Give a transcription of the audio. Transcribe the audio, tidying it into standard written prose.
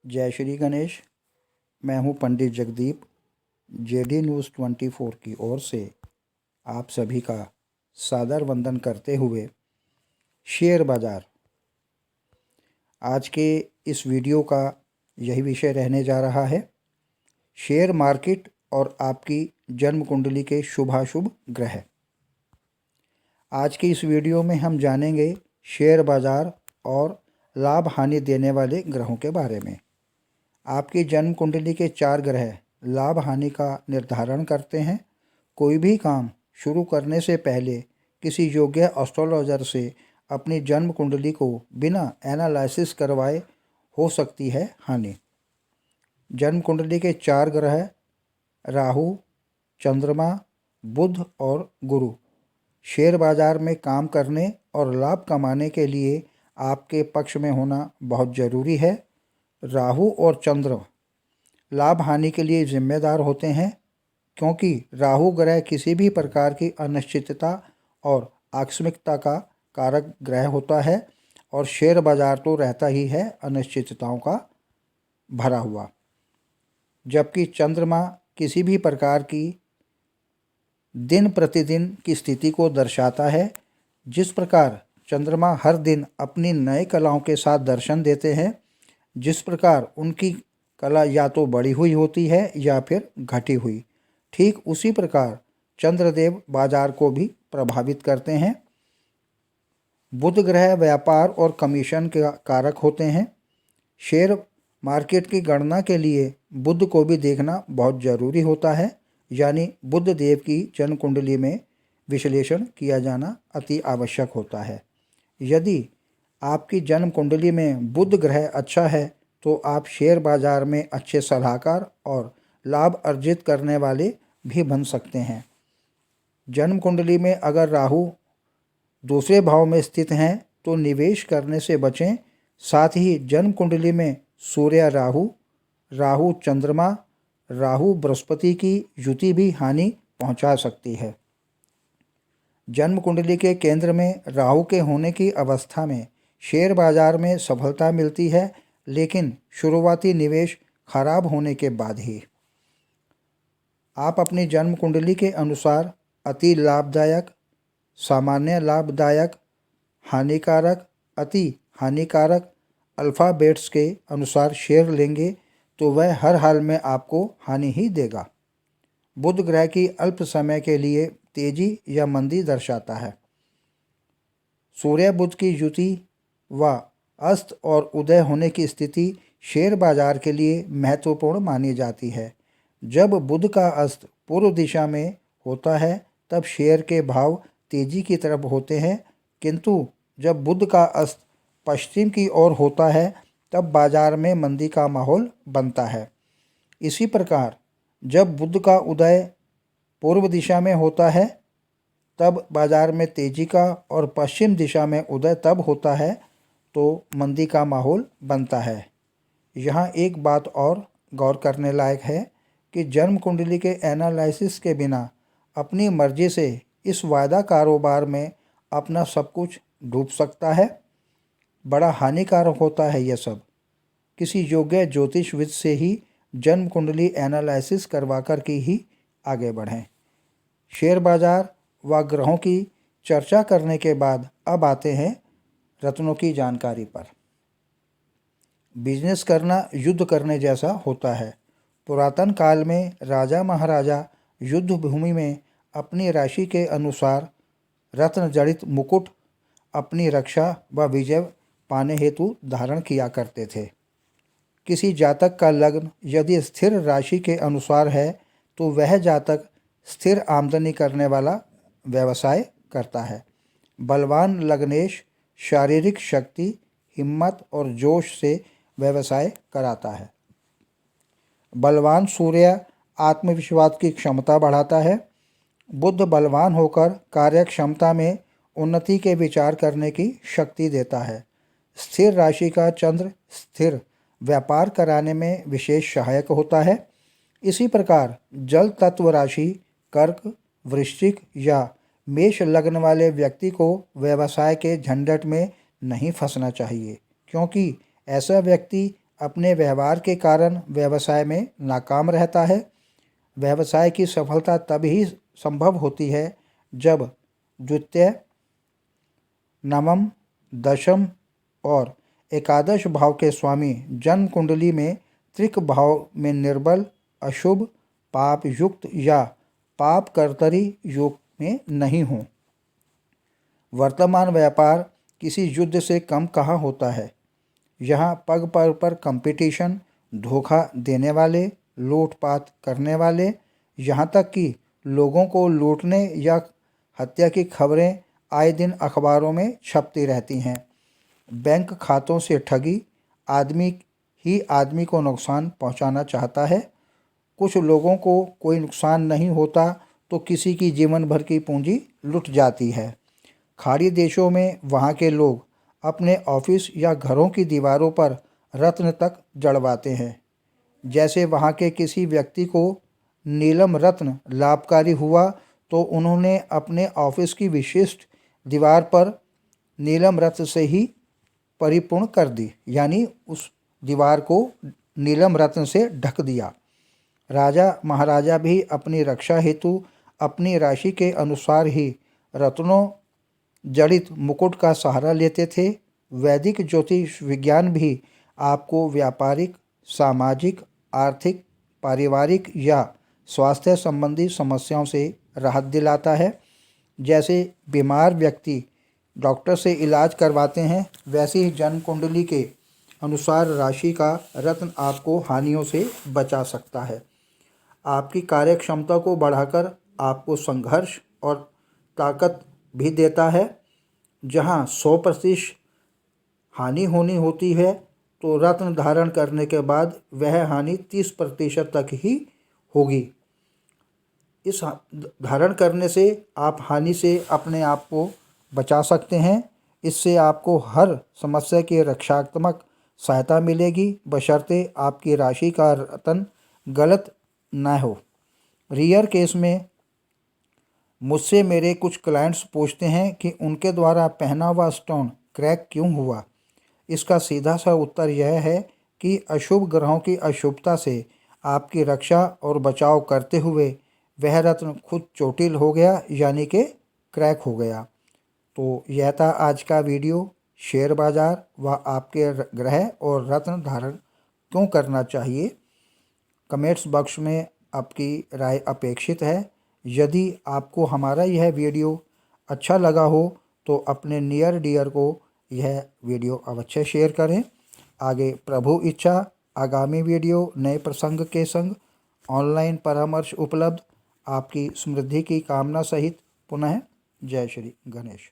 जय श्री गणेश। मैं हूं पंडित जगदीप। जेडी न्यूज़ 24 की ओर से आप सभी का सादर वंदन करते हुए शेयर बाज़ार, आज के इस वीडियो का यही विषय रहने जा रहा है। शेयर मार्केट और आपकी जन्म कुंडली के शुभाशुभ ग्रह। आज की इस वीडियो में हम जानेंगे शेयर बाज़ार और लाभ हानि देने वाले ग्रहों के बारे में। आपकी जन्म कुंडली के 4 ग्रह लाभ हानि का निर्धारण करते हैं। कोई भी काम शुरू करने से पहले किसी योग्य एस्ट्रोलॉजर से अपनी जन्म कुंडली को बिना एनालिसिस करवाए हो सकती है हानि। जन्म कुंडली के 4 ग्रह राहु, चंद्रमा, बुध और गुरु शेयर बाजार में काम करने और लाभ कमाने के लिए आपके पक्ष में होना बहुत ज़रूरी है। राहु और चंद्र लाभ हानि के लिए जिम्मेदार होते हैं, क्योंकि राहु ग्रह किसी भी प्रकार की अनिश्चितता और आकस्मिकता का कारक ग्रह होता है और शेयर बाजार तो रहता ही है अनिश्चितताओं का भरा हुआ। जबकि चंद्रमा किसी भी प्रकार की दिन प्रतिदिन की स्थिति को दर्शाता है। जिस प्रकार चंद्रमा हर दिन अपनी नए कलाओं के साथ दर्शन देते हैं, जिस प्रकार उनकी कला या तो बढ़ी हुई होती है या फिर घटी हुई, ठीक उसी प्रकार चंद्रदेव बाजार को भी प्रभावित करते हैं। बुध ग्रह व्यापार और कमीशन के कारक होते हैं। शेयर मार्केट की गणना के लिए बुध को भी देखना बहुत ज़रूरी होता है, यानी बुध देव की जन्म कुंडली में विश्लेषण किया जाना अति आवश्यक होता है। यदि आपकी जन्म कुंडली में बुध ग्रह अच्छा है तो आप शेयर बाजार में अच्छे सलाहकार और लाभ अर्जित करने वाले भी बन सकते हैं। जन्म कुंडली में अगर राहु दूसरे भाव में स्थित हैं तो निवेश करने से बचें। साथ ही जन्म कुंडली में सूर्य राहु, राहु चंद्रमा, राहु बृहस्पति की युति भी हानि पहुंचा सकती है। जन्म कुंडली के केंद्र में राहु के होने की अवस्था में शेयर बाजार में सफलता मिलती है, लेकिन शुरुआती निवेश खराब होने के बाद ही। आप अपनी जन्म कुंडली के अनुसार अति लाभदायक, सामान्य लाभदायक, हानिकारक, अति हानिकारक अल्फ़ाबेट्स के अनुसार शेयर लेंगे तो वह हर हाल में आपको हानि ही देगा। बुध ग्रह की अल्प समय के लिए तेजी या मंदी दर्शाता है। सूर्य बुध की युति व अस्त और उदय होने की स्थिति शेयर बाजार के लिए महत्वपूर्ण मानी जाती है। जब बुध का अस्त पूर्व दिशा में होता है तब शेयर के भाव तेजी की तरफ होते हैं, किंतु जब बुध का अस्त पश्चिम की ओर होता है तब बाजार में मंदी का माहौल बनता है। इसी प्रकार जब बुध का उदय पूर्व दिशा में होता है तब बाजार में तेजी का, और पश्चिम दिशा में उदय तब होता है तो मंदी का माहौल बनता है। यहाँ एक बात और गौर करने लायक है कि जन्म कुंडली के एनालिसिस के बिना अपनी मर्जी से इस वायदा कारोबार में अपना सब कुछ डूब सकता है। बड़ा हानिकारक होता है यह सब। किसी योग्य ज्योतिषविद से ही जन्म कुंडली एनालिसिस करवा कर के ही आगे बढ़ें। शेयर बाजार व ग्रहों की चर्चा करने के बाद अब आते हैं रत्नों की जानकारी पर। बिजनेस करना युद्ध करने जैसा होता है। पुरातन काल में राजा महाराजा युद्ध भूमि में अपनी राशि के अनुसार रत्न जड़ित मुकुट अपनी रक्षा व विजय पाने हेतु धारण किया करते थे। किसी जातक का लग्न यदि स्थिर राशि के अनुसार है तो वह जातक स्थिर आमदनी करने वाला व्यवसाय करता है। बलवान लग्नेश शारीरिक शक्ति, हिम्मत और जोश से व्यवसाय कराता है। बलवान सूर्य आत्मविश्वास की क्षमता बढ़ाता है। बुध बलवान होकर कार्य क्षमता में उन्नति के विचार करने की शक्ति देता है। स्थिर राशि का चंद्र स्थिर व्यापार कराने में विशेष सहायक होता है। इसी प्रकार जल तत्व राशि कर्क, वृश्चिक या मेष लग्न वाले व्यक्ति को व्यवसाय के झंझट में नहीं फंसना चाहिए, क्योंकि ऐसा व्यक्ति अपने व्यवहार के कारण व्यवसाय में नाकाम रहता है। व्यवसाय की सफलता तभी संभव होती है जब द्वितीय, नवम, दशम और एकादश भाव के स्वामी जन्म कुंडली में त्रिक भाव में निर्बल, अशुभ, पाप युक्त या पाप कर्तरी योग में नहीं हों। वर्तमान व्यापार किसी युद्ध से कम कहाँ होता है। यहाँ पग पग पर कंपटीशन, धोखा देने वाले, लूटपाट करने वाले, यहाँ तक कि लोगों को लूटने या हत्या की खबरें आए दिन अखबारों में छपती रहती हैं। बैंक खातों से ठगी, आदमी ही आदमी को नुकसान पहुंचाना चाहता है। कुछ लोगों को कोई नुकसान नहीं होता तो किसी की जीवन भर की पूंजी लुट जाती है। खाड़ी देशों में वहाँ के लोग अपने ऑफिस या घरों की दीवारों पर रत्न तक जड़वाते हैं। जैसे वहाँ के किसी व्यक्ति को नीलम रत्न लाभकारी हुआ तो उन्होंने अपने ऑफिस की विशिष्ट दीवार पर नीलम रत्न से ही परिपूर्ण कर दी, यानी उस दीवार को नीलम रत्न से ढक दिया। राजा महाराजा भी अपनी रक्षा हेतु अपनी राशि के अनुसार ही रत्नों जड़ित मुकुट का सहारा लेते थे। वैदिक ज्योतिष विज्ञान भी आपको व्यापारिक, सामाजिक, आर्थिक, पारिवारिक या स्वास्थ्य संबंधी समस्याओं से राहत दिलाता है। जैसे बीमार व्यक्ति डॉक्टर से इलाज करवाते हैं, वैसे ही जन्म कुंडली के अनुसार राशि का रत्न आपको हानियों से बचा सकता है। आपकी कार्य क्षमता को बढ़ाकर आपको संघर्ष और ताकत भी देता है। जहाँ 100% हानि होनी होती है तो रत्न धारण करने के बाद वह हानि 30% तक ही होगी। इस धारण करने से आप हानि से अपने आप को बचा सकते हैं। इससे आपको हर समस्या की रक्षात्मक सहायता मिलेगी, बशर्ते आपकी राशि का रत्न गलत न हो। रियर केस में मुझसे मेरे कुछ क्लाइंट्स पूछते हैं कि उनके द्वारा पहना हुआ स्टोन क्रैक क्यों हुआ। इसका सीधा सा उत्तर यह है कि अशुभ ग्रहों की अशुभता से आपकी रक्षा और बचाव करते हुए वह रत्न खुद चोटिल हो गया, यानी कि क्रैक हो गया। तो यह था आज का वीडियो। शेयर बाज़ार व आपके ग्रह और रत्न धारण क्यों करना चाहिए। कमेंट्स बॉक्स में आपकी राय अपेक्षित है। यदि आपको हमारा यह वीडियो अच्छा लगा हो तो अपने नियर डियर को यह वीडियो अवश्य शेयर करें। आगे प्रभु इच्छा आगामी वीडियो नए प्रसंग के संग ऑनलाइन परामर्श उपलब्ध। आपकी समृद्धि की कामना सहित पुनः जय श्री गणेश।